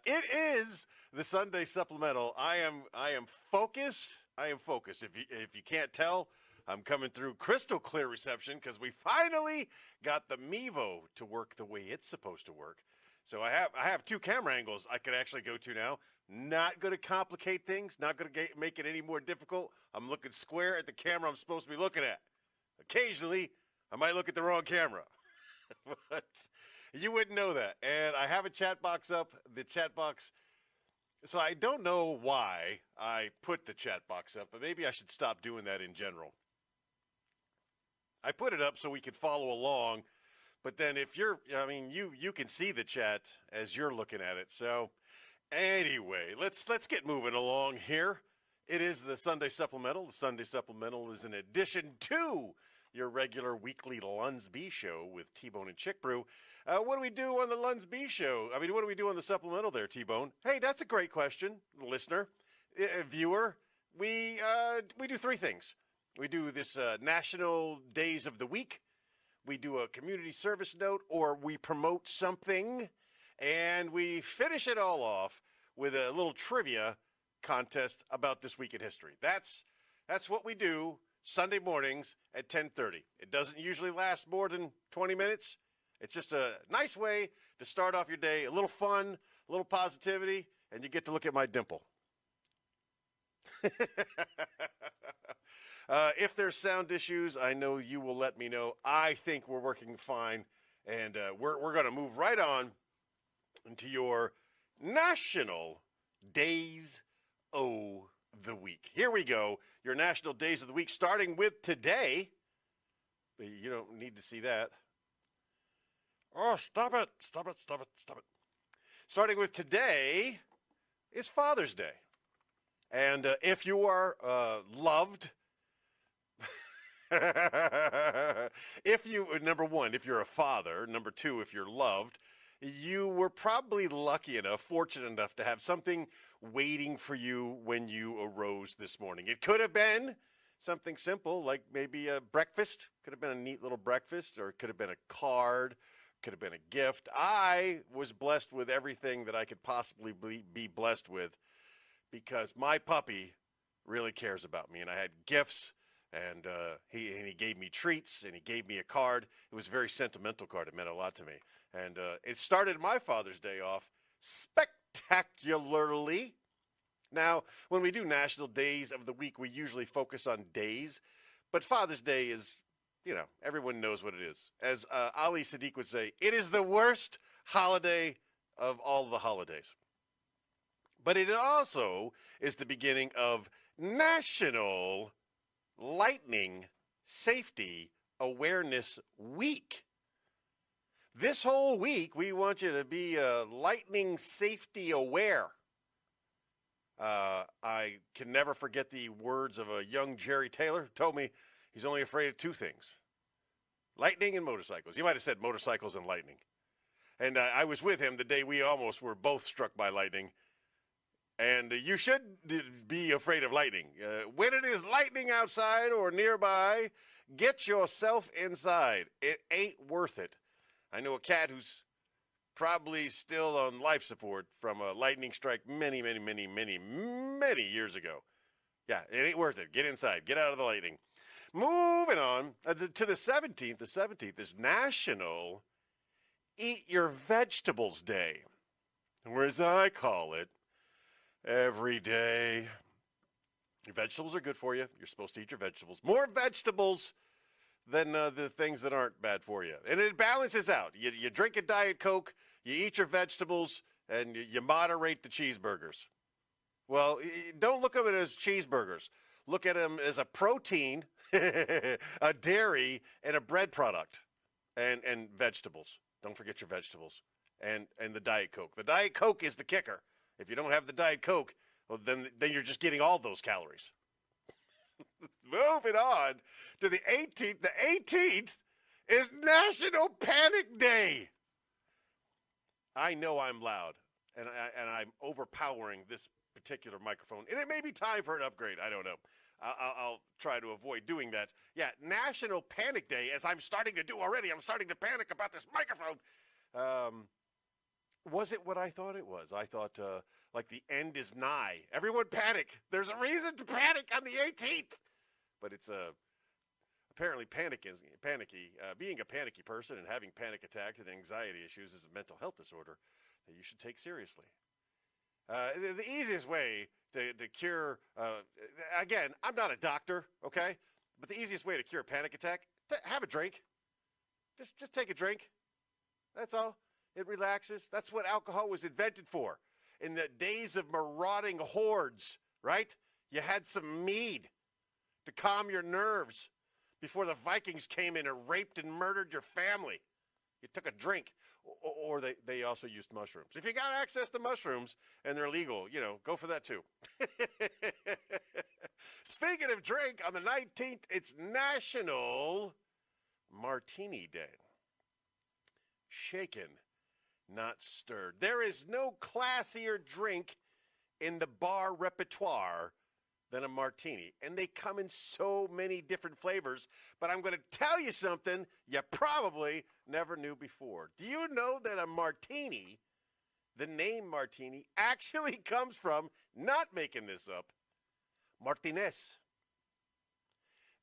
It is the Sunday Supplemental. I am focused. I am focused. If you can't tell, I'm coming through crystal clear reception because we finally got the Mevo to work the way it's supposed to work. So I have two camera angles I could actually go to now. Not going to complicate things. Not going to make it any more difficult. I'm looking square at the camera I'm supposed to be looking at. Occasionally, I might look at the wrong camera, but you wouldn't know that. And I have a chat box up. The chat box. So I don't know why I put the chat box up, but maybe I should stop doing that in general. I put it up so we could follow along, but then if you can see the chat as you're looking at it. So anyway, let's get moving along here. It is the Sunday Supplemental. The Sunday Supplemental is an addition to your regular weekly Lunds B show with T-Bone and Chick Brew. What do we do on the Lunds B show? I mean, what do we do on the Supplemental there, T-Bone? Hey, that's a great question, listener, viewer. We do three things. We do this National Days of the Week. We do a community service note, or we promote something, and we finish it all off with a little trivia contest about this week in history. That's what we do Sunday mornings at 10:30. It doesn't usually last more than 20 minutes. It's just a nice way to start off your day, a little fun, a little positivity, and you get to look at my dimple. If there's sound issues, I know you will let me know. I think we're working fine, and we're going to move right on into your National Days of the Week. Here we go, your National Days of the Week, starting with today. You don't need to see that. Oh, stop it. Starting with today is Father's Day. And if you are loved, number one, if you're a father, number two, if you're loved, you were probably lucky enough, fortunate enough to have something waiting for you when you arose this morning. It could have been something simple, like maybe a breakfast. Could have been a neat little breakfast, or it could have been a card, could have been a gift. I was blessed with everything that I could possibly be blessed with, because my puppy really cares about me, and I had gifts, and he gave me treats, and he gave me a card. It was a very sentimental card. It meant a lot to me, and it started my Father's Day off spectacularly. Now, when we do National Days of the Week, we usually focus on days, but Father's Day is, everyone knows what it is. As Ali Sadiq would say, it is the worst holiday of all the holidays. But it also is the beginning of National Lightning Safety Awareness Week. This whole week, we want you to be lightning safety aware. I can never forget the words of a young Jerry Taylor who told me he's only afraid of two things: lightning and motorcycles. He might have said motorcycles and lightning. And I was with him the day we almost were both struck by lightning. And you should be afraid of lightning. When it is lightning outside or nearby, get yourself inside. It ain't worth it. I know a cat who's probably still on life support from a lightning strike many years ago. Yeah, it ain't worth it. Get inside. Get out of the lightning. Moving on to the 17th. The 17th is National Eat Your Vegetables Day, or as I call it, every day. Your vegetables are good for you. You're supposed to eat your vegetables. More vegetables than the things that aren't bad for you. And it balances out. You drink a Diet Coke, you eat your vegetables, and you moderate the cheeseburgers. Well, don't look at them as cheeseburgers. Look at them as a protein, a dairy, and a bread product, and vegetables. Don't forget your vegetables and the Diet Coke. The Diet Coke is the kicker. If you don't have the Diet Coke, well, then you're just getting all those calories. Moving on to the 18th. The 18th is National Panic Day. I know I'm loud, and I'm overpowering this particular microphone, and it may be time for an upgrade. I don't know. I'll try to avoid doing that. Yeah, National Panic Day, as I'm starting to do already. I'm starting to panic about this microphone. Was it what I thought it was? I thought, like, the end is nigh. Everyone panic. There's a reason to panic on the 18th. But it's apparently panicky. Being a panicky person and having panic attacks and anxiety issues is a mental health disorder that you should take seriously. The easiest way to cure, again, I'm not a doctor, okay? But the easiest way to cure a panic attack, have a drink. Just take a drink. That's all. It relaxes. That's what alcohol was invented for. In the days of marauding hordes, right? You had some mead to calm your nerves before the Vikings came in and raped and murdered your family. You took a drink. Or they also used mushrooms. If you got access to mushrooms and they're legal, go for that too. Speaking of drink, on the 19th, it's National Martini Day. Shaken, not stirred. There is no classier drink in the bar repertoire than a martini. And they come in so many different flavors. But I'm going to tell you something you probably never knew before. Do you know that a martini, the name martini, actually comes from, not making this up, Martinez.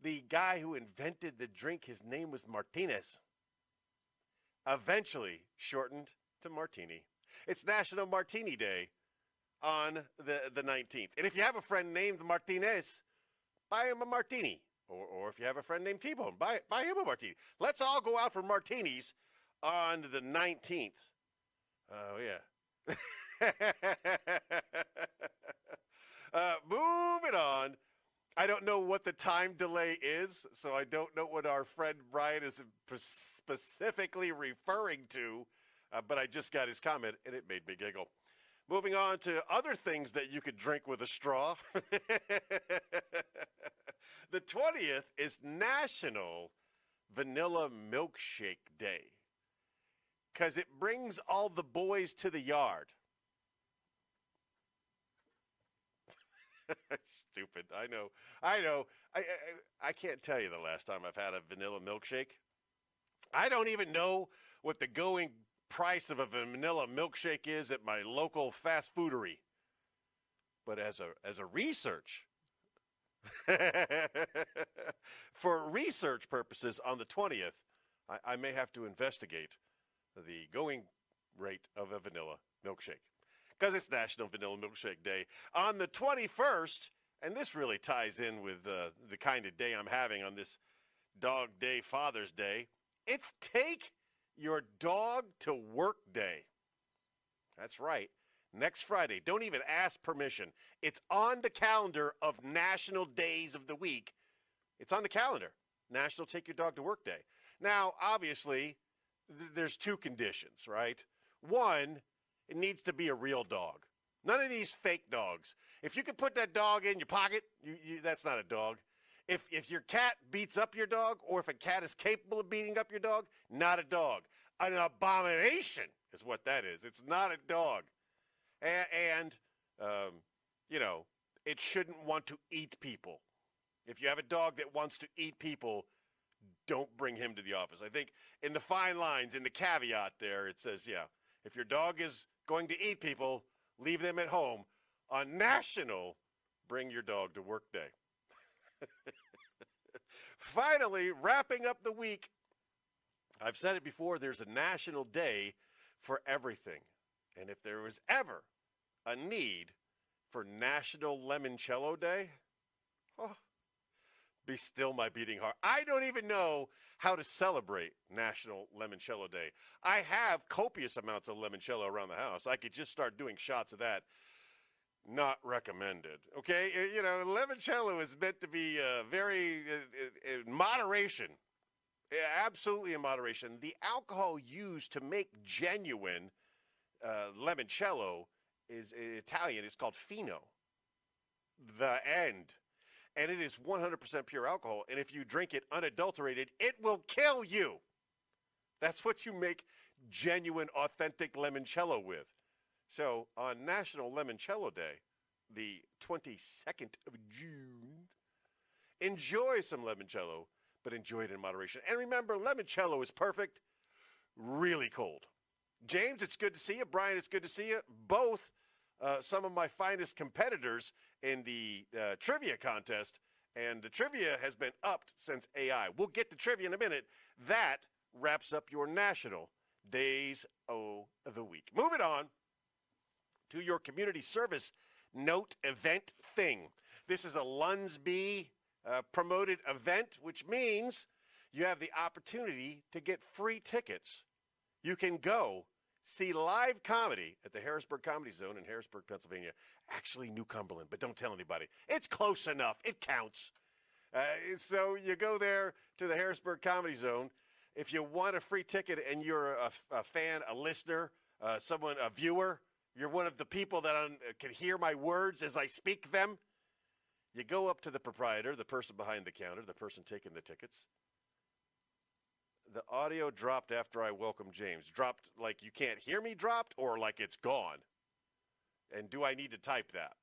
The guy who invented the drink, his name was Martinez. Eventually shortened to martini. It's National Martini Day on the 19th. And if you have a friend named Martinez, buy him a martini. Or if you have a friend named T-Bone, buy him a martini. Let's all go out for martinis on the 19th. Oh, yeah. Moving on. I don't know what the time delay is, so I don't know what our friend Brian is specifically referring to, but I just got his comment, and it made me giggle. Moving on to other things that you could drink with a straw. The 20th is National Vanilla Milkshake Day because it brings all the boys to the yard. Stupid. I know. I can't tell you the last time I've had a vanilla milkshake. I don't even know what the going price of a vanilla milkshake is at my local fast foodery. But as a research, for research purposes on the 20th, I may have to investigate the going rate of a vanilla milkshake because it's National Vanilla Milkshake Day. On the 21st, and this really ties in with the kind of day I'm having on this Dog Day, Father's Day, it's Take Your Dog to Work Day. That's right. Next Friday. Don't even ask permission. It's on the calendar of national days of the week. It's on the calendar. National Take Your Dog to Work Day. Now, obviously, there's two conditions, right? One, it needs to be a real dog. None of these fake dogs. If you can put that dog in your pocket, that's not a dog. If your cat beats up your dog, or if a cat is capable of beating up your dog, not a dog. An abomination is what that is. It's not a dog. And it shouldn't want to eat people. If you have a dog that wants to eat people, don't bring him to the office. I think in the fine lines, in the caveat there, it says, if your dog is going to eat people, leave them at home. On National Bring Your Dog to Work Day. Finally, wrapping up the week, I've said it before, there's a national day for everything. And if there was ever a need for National Limoncello Day, be still my beating heart. I don't even know how to celebrate National Limoncello Day. I have copious amounts of limoncello around the house. I could just start doing shots of that. Not recommended. Okay, limoncello is meant to be very in moderation. Absolutely in moderation. The alcohol used to make genuine limoncello is Italian. It's called fino. The end. And it is 100% pure alcohol. And if you drink it unadulterated, it will kill you. That's what you make genuine, authentic limoncello with. So on National Limoncello Day, the 22nd of June, enjoy some limoncello, but enjoy it in moderation. And remember, limoncello is perfect really cold. James, it's good to see you. Brian, it's good to see you. Both some of my finest competitors in the trivia contest, and the trivia has been upped since AI. We'll get to trivia in a minute. That wraps up your national days of the week. Moving on to your community service note event thing. This is a Lunsby promoted event, which means you have the opportunity to get free tickets. You can go see live comedy at the Harrisburg Comedy Zone in Harrisburg, Pennsylvania. Actually, New Cumberland, but don't tell anybody. It's close enough. It counts. So you go there to the Harrisburg Comedy Zone. If you want a free ticket and you're a fan, a listener, a viewer, you're one of the people that can hear my words as I speak them, you go up to the proprietor, the person behind the counter, the person taking the tickets. The audio dropped after I welcome James. Dropped like you can't hear me dropped, or like it's gone? And do I need to type that?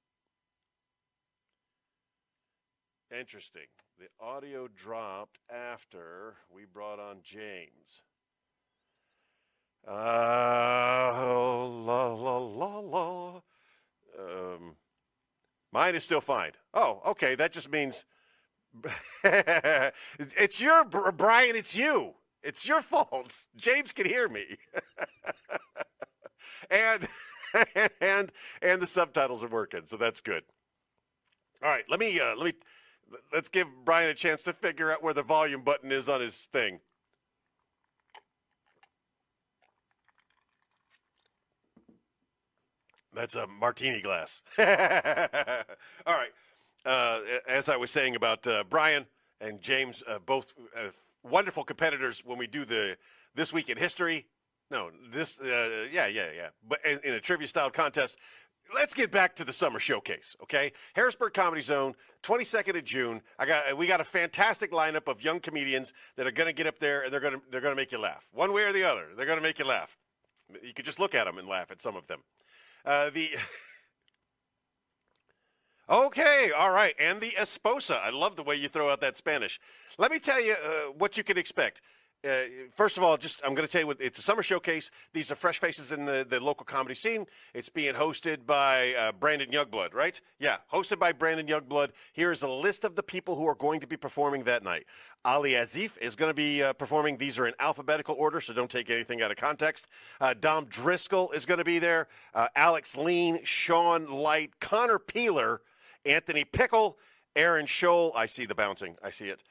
Interesting. The audio dropped after we brought on James. Mine is still fine. Oh, okay. That just means it's your Brian. It's you. It's your fault. James can hear me, and the subtitles are working, so that's good. All right, let's give Brian a chance to figure out where the volume button is on his thing. That's a martini glass. All right. As I was saying about Brian and James, both wonderful competitors when we do the This Week in History. No, but in a trivia-style contest. Let's get back to the summer showcase, okay? Harrisburg Comedy Zone, 22nd of June. We got a fantastic lineup of young comedians that are going to get up there, and they're going to make you laugh. One way or the other, they're going to make you laugh. You could just look at them and laugh at some of them. Okay, all right, and the esposa. I love the way you throw out that Spanish. Let me tell you what you can expect. First of all, I'm going to tell you it's a summer showcase. These are fresh faces in the local comedy scene. It's being hosted by Brandon Youngblood, right? Yeah, hosted by Brandon Youngblood. Here is a list of the people who are going to be performing that night. Ali Azif is going to be performing. These are in alphabetical order, so don't take anything out of context. Dom Driscoll is going to be there. Alex Lean, Sean Light, Connor Peeler, Anthony Pickle, Aaron Scholl. I see the bouncing. I see it.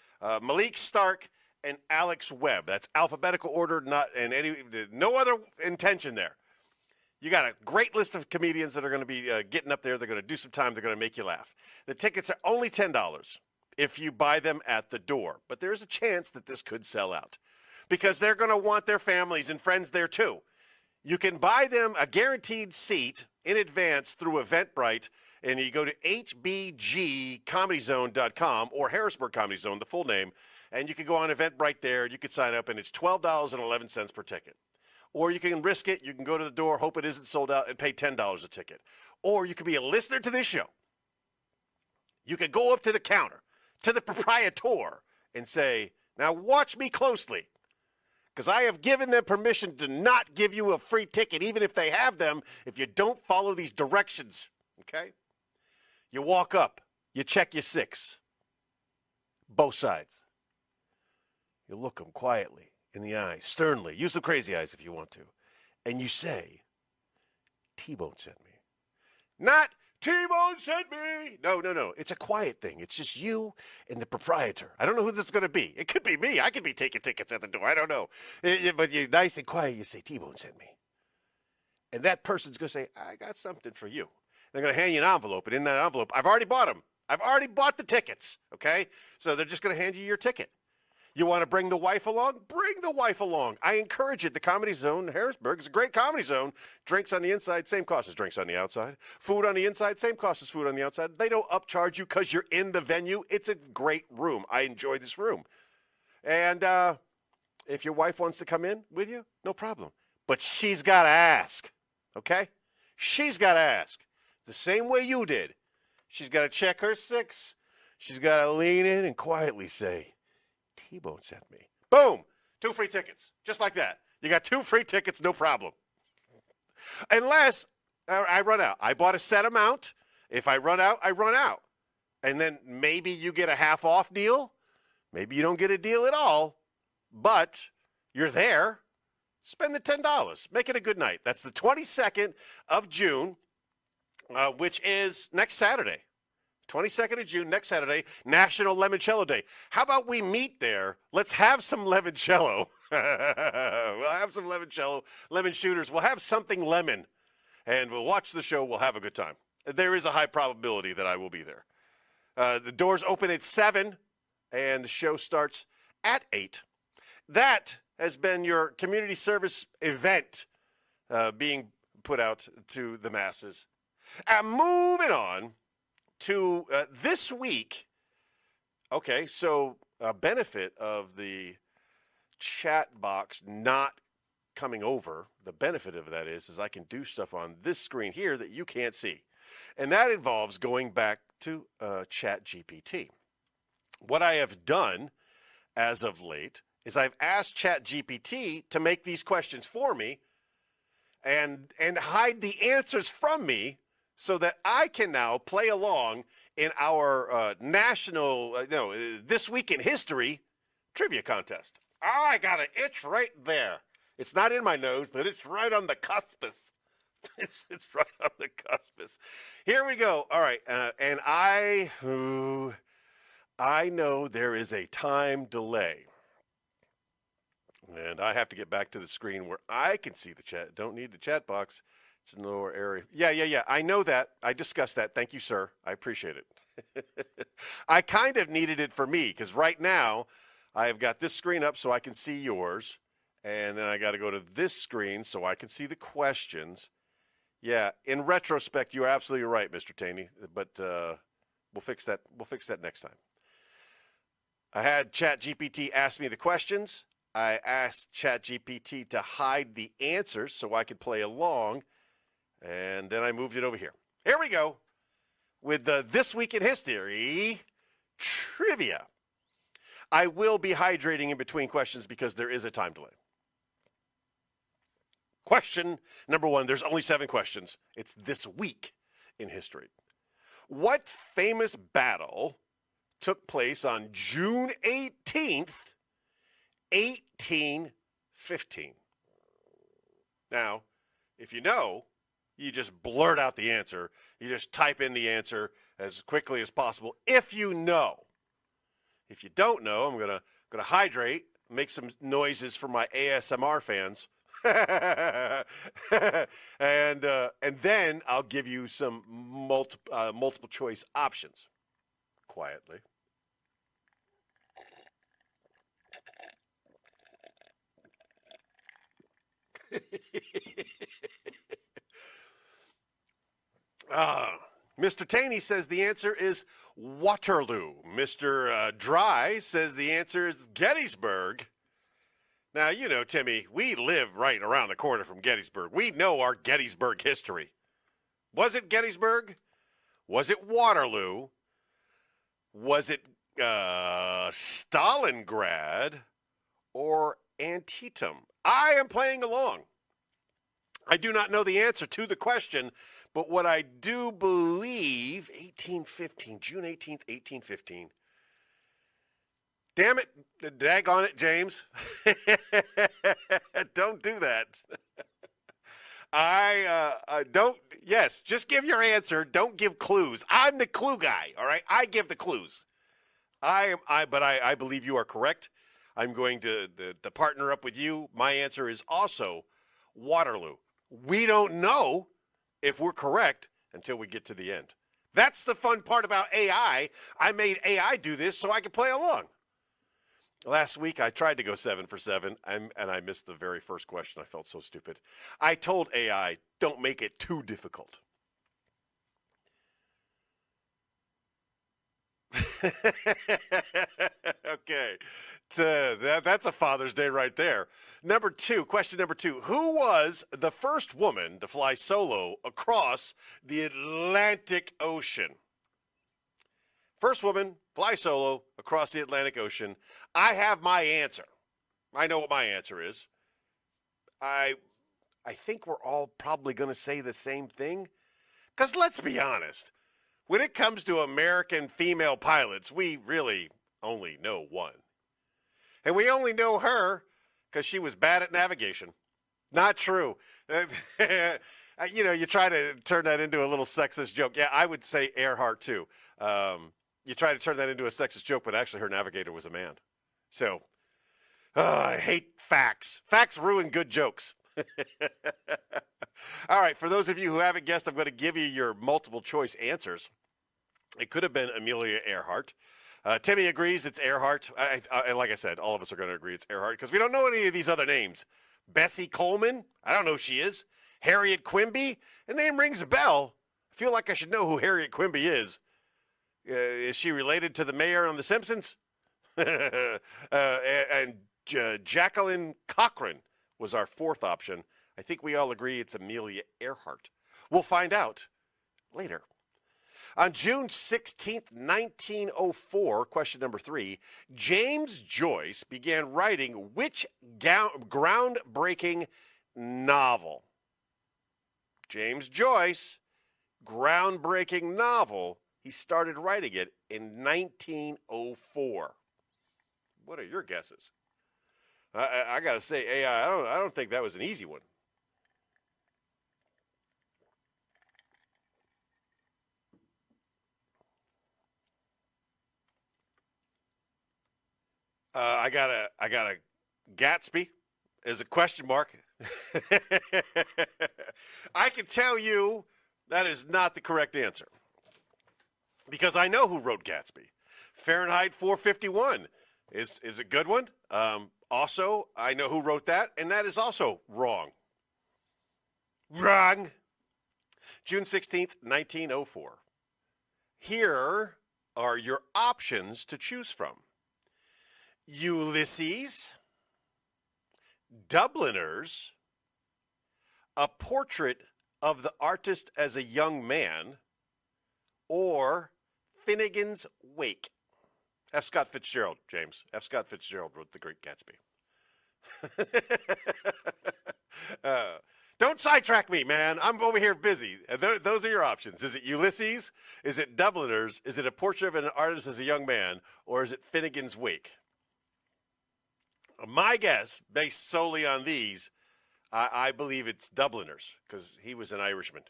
Malik Stark, and Alex Webb. That's alphabetical order, no other intention there. You got a great list of comedians that are going to be getting up there. They're going to do some time. They're going to make you laugh. The tickets are only $10 if you buy them at the door. But there's a chance that this could sell out because they're going to want their families and friends there too. You can buy them a guaranteed seat in advance through Eventbrite, and you go to hbgcomedyzone.com or Harrisburg Comedy Zone, the full name, and you can go on Eventbrite there. You can sign up, and it's $12.11 per ticket. Or you can risk it. You can go to the door, hope it isn't sold out, and pay $10 a ticket. Or you can be a listener to this show. You could go up to the counter, to the proprietor, and say, now watch me closely, because I have given them permission to not give you a free ticket, even if they have them, if you don't follow these directions, okay? You walk up. You check your six. Both sides. You look them quietly in the eyes, sternly. Use some crazy eyes if you want to. And you say, T-Bone sent me. Not T-Bone sent me. No. It's a quiet thing. It's just you and the proprietor. I don't know who this is going to be. It could be me. I could be taking tickets at the door. I don't know. But you're nice and quiet. You say, T-Bone sent me. And that person's going to say, I got something for you. They're going to hand you an envelope. And in that envelope, I've already bought them. I've already bought the tickets. Okay? So they're just going to hand you your ticket. You want to bring the wife along? Bring the wife along. I encourage it. The Comedy Zone in Harrisburg is a great comedy zone. Drinks on the inside, same cost as drinks on the outside. Food on the inside, same cost as food on the outside. They don't upcharge you because you're in the venue. It's a great room. I enjoy this room. And if your wife wants to come in with you, no problem. But she's got to ask, okay? She's got to ask. The same way you did. She's got to check her six. She's got to lean in and quietly say, T-Bone sent me. Boom! 2 free tickets. Just like that. You got 2 free tickets, no problem. Unless I run out. I bought a set amount. If I run out, I run out. And then maybe you get a half off deal. Maybe you don't get a deal at all, but you're there. Spend the $10. Make it a good night. That's the 22nd of June, which is next Saturday. 22nd of June, next Saturday, National Limoncello Day. How about we meet there? Let's have some limoncello. We'll have some limoncello, lemon shooters. We'll have something lemon, and we'll watch the show. We'll have a good time. There is a high probability that I will be there. The doors open at 7, and the show starts at 8. That has been your community service event being put out to the masses. Moving on to this week. Okay, so a benefit of the chat box not coming over, the benefit of that is I can do stuff on this screen here that you can't see. And that involves going back to ChatGPT. What I have done as of late is I've asked ChatGPT to make these questions for me and hide the answers from me so that I can now play along in our national, This Week in History trivia contest. Oh, I got an itch right there. It's not in my nose, but it's right on the cuspus. It's right on the cuspus. Here we go. All right, and I know there is a time delay. And I have to get back to the screen where I can see the chat. Don't need the chat box. It's in the lower area. Yeah. I know that. I discussed that. Thank you, sir. I appreciate it. I kind of needed it for me because right now I've got this screen up so I can see yours. And then I got to go to this screen so I can see the questions. Yeah, in retrospect, you're absolutely right, Mr. Taney. But we'll fix that. We'll fix that next time. I had ChatGPT ask me the questions. I asked ChatGPT to hide the answers so I could play along, and then I moved it over here. Here we go with This Week in History trivia. I will be hydrating in between questions because there is a time delay. Question number 1. There's only 7 questions. It's This Week in History. What famous battle took place on June 18th, 1815? Now, if you know, you just blurt out the answer. You just type in the answer as quickly as possible if you know. If you don't know, I'm gonna hydrate, make some noises for my ASMR fans, and then I'll give you some multiple choice options quietly. Mr. Taney says the answer is Waterloo. Mr. Dry says the answer is Gettysburg. Now, you know, Timmy, we live right around the corner from Gettysburg. We know our Gettysburg history. Was it Gettysburg? Was it Waterloo? Was it Stalingrad or Antietam? I am playing along. I do not know the answer to the question, but what I do believe, 1815, June 18th, 1815. Damn it, daggone it, James. Don't do that. I don't, yes, just give your answer. Don't give clues. I'm the clue guy, all right? I give the clues. But I believe you are correct. I'm going to partner up with you. My answer is also Waterloo. We don't know if we're correct until we get to the end. That's the fun part about AI. I made AI do this so I could play along. Last week, I tried to go 7 for 7, and I missed the very first question. I felt so stupid. I told AI, don't make it too difficult. Okay. That's a Father's Day right there. Question number 2. Who was the first woman to fly solo across the Atlantic Ocean? First woman, fly solo across the Atlantic Ocean. I have my answer. I know what my answer is. I I think we're all probably going to say the same thing. Because let's be honest, when it comes to American female pilots, we really only know one. And we only know her because she was bad at navigation. Not true. You try to turn that into a little sexist joke. Yeah, I would say Earhart too. You try to turn that into a sexist joke, but actually her navigator was a man. So, I hate facts. Facts ruin good jokes. All right, for those of you who haven't guessed, I'm going to give you your multiple choice answers. It could have been Amelia Earhart. Timmy agrees it's Earhart. And like I said, all of us are going to agree it's Earhart because we don't know any of these other names. Bessie Coleman? I don't know who she is. Harriet Quimby? The name rings a bell. I feel like I should know who Harriet Quimby is. Is she related to the mayor on The Simpsons? and Jacqueline Cochran was our fourth option. I think we all agree it's Amelia Earhart. We'll find out later. On June 16th, 1904, question number 3, James Joyce began writing which groundbreaking novel? James Joyce, groundbreaking novel. He started writing it in 1904. What are your guesses? I got to say, AI, I don't think that was an easy one. I got a Gatsby as a question mark. I can tell you that is not the correct answer because I know who wrote Gatsby. Fahrenheit 451 is a good one. Also, I know who wrote that, and that is also wrong. Wrong. June 16th, 1904. Here are your options to choose from. Ulysses, Dubliners, A Portrait of the Artist as a Young Man, or Finnegan's Wake. F. Scott Fitzgerald, James. F. Scott Fitzgerald wrote The Great Gatsby. Don't sidetrack me, man. I'm over here busy. Those are your options. Is it Ulysses? Is it Dubliners? Is it A Portrait of an Artist as a Young Man? Or is it Finnegan's Wake? My guess, based solely on these, I believe it's Dubliners because he was an Irishman.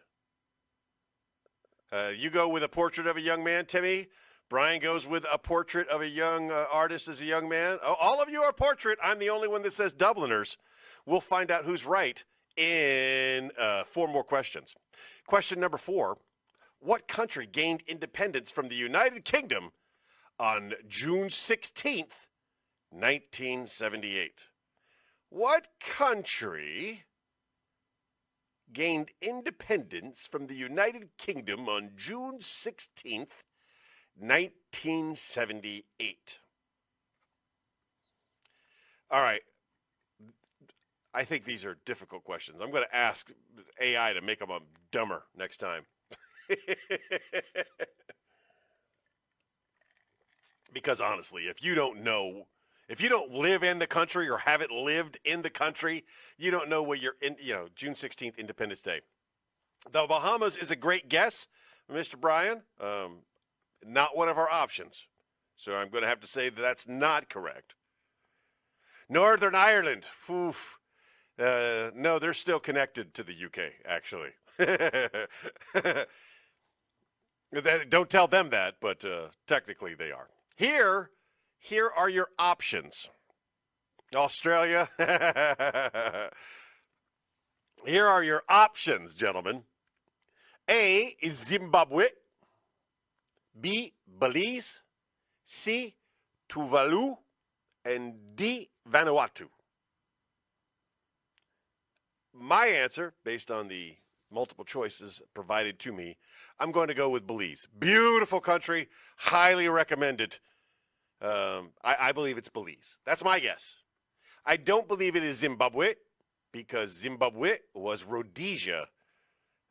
You go with A Portrait of a Young Man, Timmy. Brian goes with A Portrait of a Young Artist as a Young Man. Oh, all of you are Portrait. I'm the only one that says Dubliners. We'll find out who's right in 4 more questions. Question number 4. What country gained independence from the United Kingdom on June 16th, 1978? What country gained independence from the United Kingdom on June 16th, 1978? All right. I think these are difficult questions. I'm going to ask AI to make them dumber next time. Because honestly, if you don't know, if you don't live in the country or haven't lived in the country, you don't know what you're in, June 16th, Independence Day. The Bahamas is a great guess, Mr. Brian. Not one of our options. So I'm going to have to say that that's not correct. Northern Ireland. Oof. No, they're still connected to the UK, actually. Don't tell them that, but technically they are. Here are your options. Australia. Here are your options, gentlemen. A is Zimbabwe. B, Belize. C, Tuvalu. And D, Vanuatu. My answer, based on the multiple choices provided to me, I'm going to go with Belize. Beautiful country, highly recommended. I believe it's Belize. That's my guess. I don't believe it is Zimbabwe because Zimbabwe was Rhodesia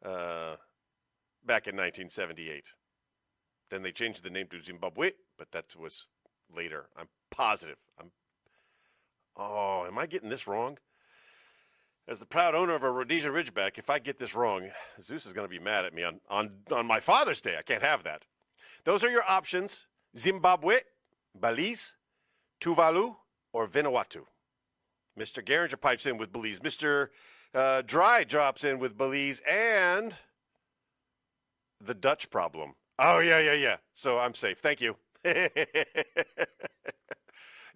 back in 1978. Then they changed the name to Zimbabwe, but that was later. I'm positive. Am I getting this wrong? As the proud owner of a Rhodesian Ridgeback, if I get this wrong, Zeus is going to be mad at me on my Father's Day. I can't have that. Those are your options: Zimbabwe, Belize, Tuvalu, or Vanuatu. Mr. Garinger pipes in with Belize. Mr. Dry drops in with Belize and the Dutch problem. Oh, yeah. So I'm safe. Thank you.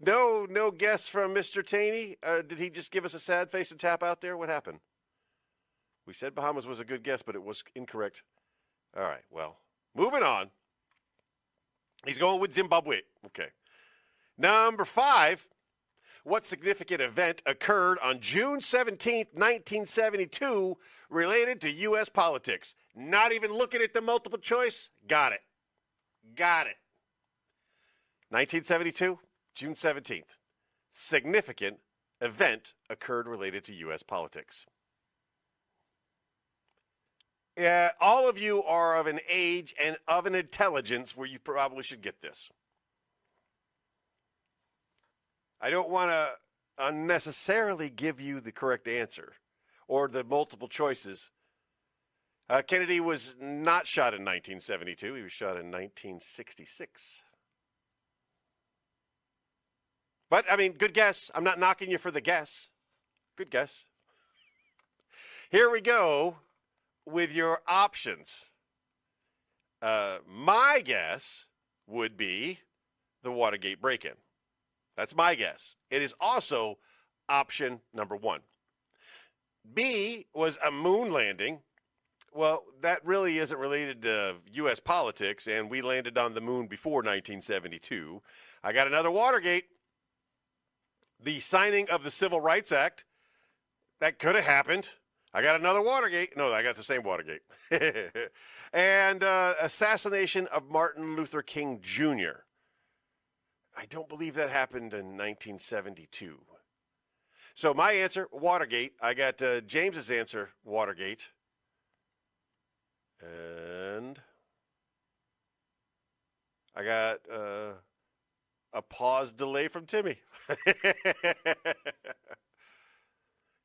No guess from Mr. Taney? Did he just give us a sad face and tap out there? What happened? We said Bahamas was a good guess, but it was incorrect. All right, well, moving on. He's going with Zimbabwe. Okay. Number 5. What significant event occurred on June 17th, 1972, related to U.S. politics? Not even looking at the multiple choice? Got it. 1972, June 17th. Significant event occurred related to U.S. politics. All of you are of an age and of an intelligence where you probably should get this. I don't want to unnecessarily give you the correct answer or the multiple choices. Kennedy was not shot in 1972. He was shot in 1966. But, I mean, good guess. I'm not knocking you for the guess. Good guess. Here we go with your options. My guess would be the Watergate break-in. That's my guess. It is also option number 1. B was a moon landing. Well, that really isn't related to U.S. politics, and we landed on the moon before 1972. I got another Watergate. The signing of the Civil Rights Act. That could have happened. I got another Watergate. No, I got the same Watergate. And assassination of Martin Luther King Jr. I don't believe that happened in 1972. So my answer, Watergate. I got James's answer, Watergate. And I got a pause delay from Timmy.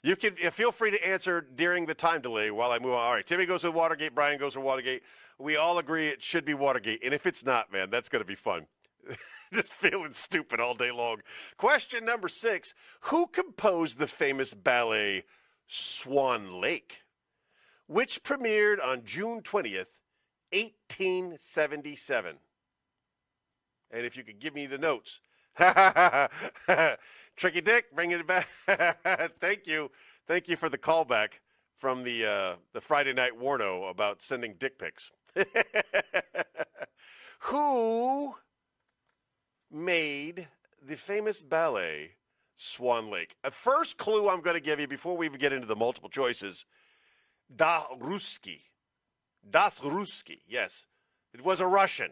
You can feel free to answer during the time delay while I move on. All right, Timmy goes with Watergate. Brian goes with Watergate. We all agree it should be Watergate. And if it's not, man, that's going to be fun. Just feeling stupid all day long. Question number 6. Who composed the famous ballet Swan Lake, which premiered on June 20th, 1877? And if you could give me the notes. Tricky Dick, bringing it back. Thank you. Thank you for the callback from the Friday night Warno about sending dick pics. Who made the famous ballet Swan Lake? A first clue I'm going to give you before we even get into the multiple choices. Das Ruski, yes. It was a Russian.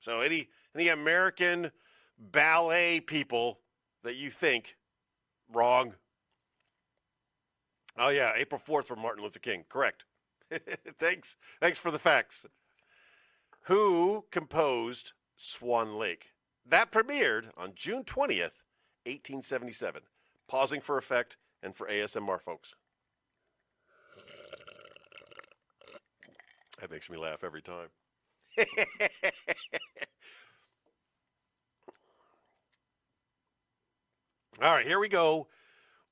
So any American ballet people that you think, wrong. Oh, yeah, April 4th for Martin Luther King. Correct. Thanks for the facts. Who composed Swan Lake? That premiered on June 20th, 1877. Pausing for effect and for ASMR, folks. That makes me laugh every time. All right, here we go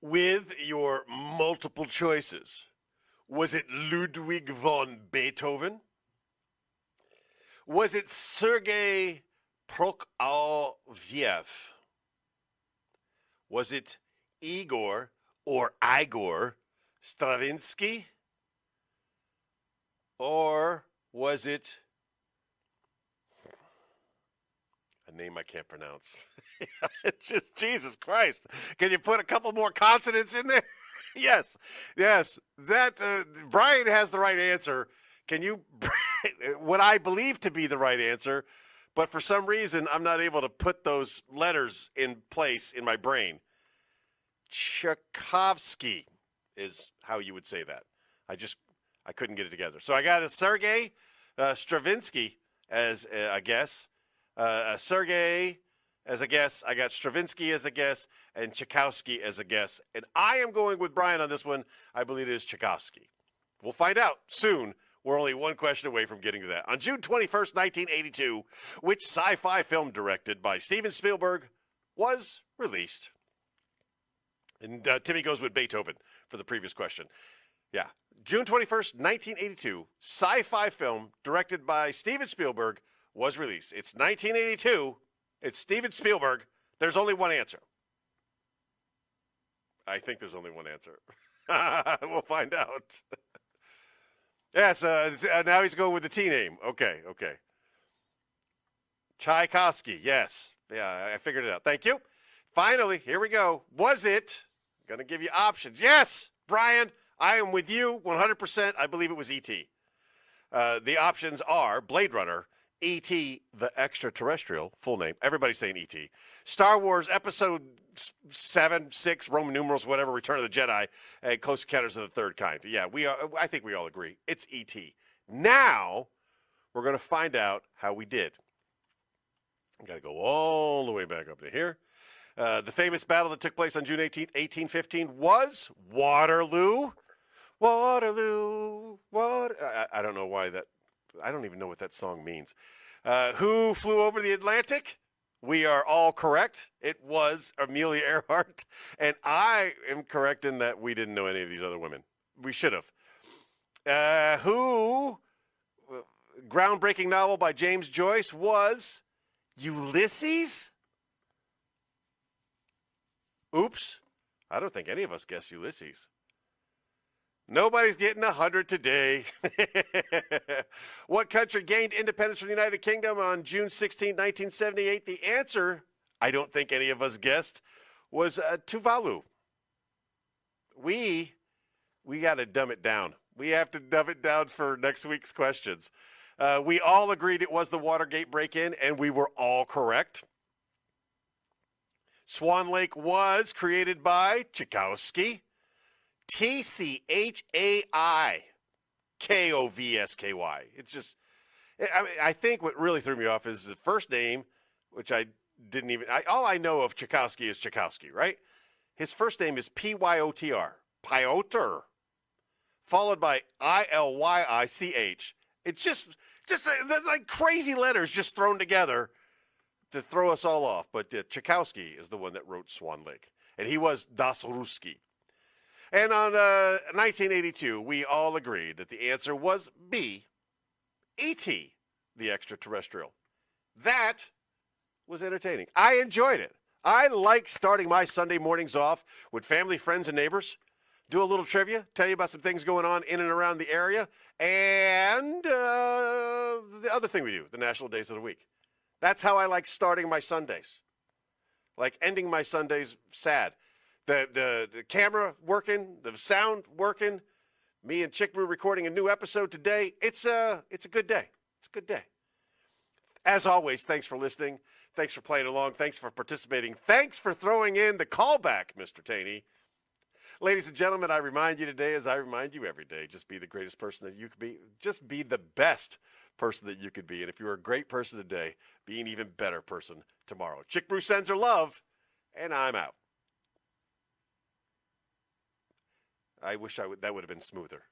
with your multiple choices. Was it Ludwig von Beethoven? Was it Sergei Prokofiev? Was it Igor Stravinsky? Or was it a name I can't pronounce? Just Jesus Christ. Can you put a couple more consonants in there? Yes. That Brian has the right answer. Can you what I believe to be the right answer, but for some reason I'm not able to put those letters in place in my brain. Tchaikovsky is how you would say that. I couldn't get it together. So I got a Sergei Stravinsky as a guess. Sergei as a guess. I got Stravinsky as a guess and Tchaikovsky as a guess. And I am going with Brian on this one. I believe it is Tchaikovsky. We'll find out soon. We're only one question away from getting to that. On June 21st, 1982, which sci-fi film directed by Steven Spielberg was released? And Timmy goes with Beethoven for the previous question. Yeah. June 21st, 1982, sci-fi film directed by Steven Spielberg was released. It's 1982. It's Steven Spielberg. There's only one answer. I think there's only one answer. We'll find out. Yes, now he's going with the T name. Okay. Tchaikovsky, yes. Yeah, I figured it out. Thank you. Finally, here we go. Was it? I'm going to give you options. Yes, Brian, I am with you 100%. I believe it was E.T. The options are Blade Runner, E.T. the Extraterrestrial, full name. Everybody's saying E.T. Star Wars Episode 7, 6, Roman numerals, whatever, Return of the Jedi, and Close Encounters of the Third Kind. Yeah, I think we all agree. It's E.T. Now, we're going to find out how we did. I've got to go all the way back up to here. The famous battle that took place on June 18th, 1815 was Waterloo. Waterloo. I don't know why that. I don't even know what that song means. Who flew over the Atlantic? We are all correct. It was Amelia Earhart. And I am correct in that we didn't know any of these other women. We should have. Groundbreaking novel by James Joyce was Ulysses? Oops. I don't think any of us guessed Ulysses. Nobody's getting 100 today. What country gained independence from the United Kingdom on June 16, 1978? The answer, I don't think any of us guessed, was Tuvalu. We got to dumb it down. We have to dumb it down for next week's questions. We all agreed it was the Watergate break-in, and we were all correct. Swan Lake was created by Tchaikovsky. Tchaikovsky. It's just, I think what really threw me off is the first name, which I didn't even, all I know of Tchaikovsky is Tchaikovsky, right? His first name is Pyotr, Piotr, followed by Ilych. It's just like crazy letters just thrown together to throw us all off. But Tchaikovsky is the one that wrote Swan Lake, and he was Das Ruski. And on 1982, we all agreed that the answer was B, E.T., the Extraterrestrial. That was entertaining. I enjoyed it. I like starting my Sunday mornings off with family, friends, and neighbors. Do a little trivia, tell you about some things going on in and around the area, and the other thing we do, the National Days of the Week. That's how I like starting my Sundays. Like ending my Sundays sad. The camera working, the sound working, me and Chick Brew recording a new episode today. It's a good day. It's a good day. As always, thanks for listening. Thanks for playing along. Thanks for participating. Thanks for throwing in the callback, Mr. Taney. Ladies and gentlemen, I remind you today, as I remind you every day, just be the greatest person that you could be. Just be the best person that you could be. And if you're a great person today, be an even better person tomorrow. Chick Brew sends her love, and I'm out. I wish that would have been smoother.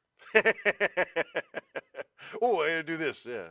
Oh, I gotta do this, yeah.